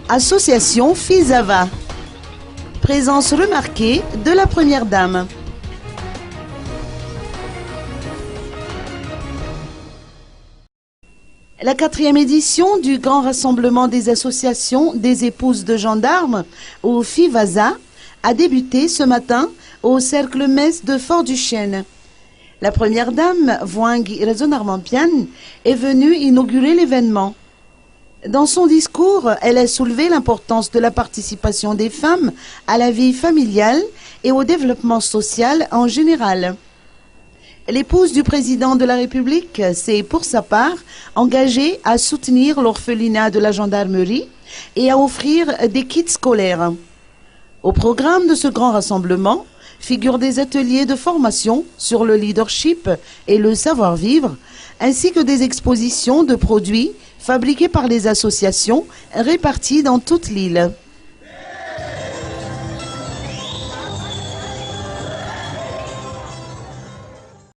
Association Fizava. Présence remarquée de la Première Dame. La 4e édition du Grand Rassemblement des associations des épouses de gendarmes, au FIVAZA, a débuté ce matin au Cercle Mess de Fort-du-Chêne. La Première Dame, Voangi Rezonarmampian, est venue inaugurer l'événement. Dans son discours, elle a soulevé l'importance de la participation des femmes à la vie familiale et au développement social en général. L'épouse du président de la République s'est, pour sa part, engagée à soutenir l'orphelinat de la gendarmerie et à offrir des kits scolaires. Au programme de ce grand rassemblement figurent des ateliers de formation sur le leadership et le savoir-vivre, ainsi que des expositions de produits fabriqués par les associations réparties dans toute l'île.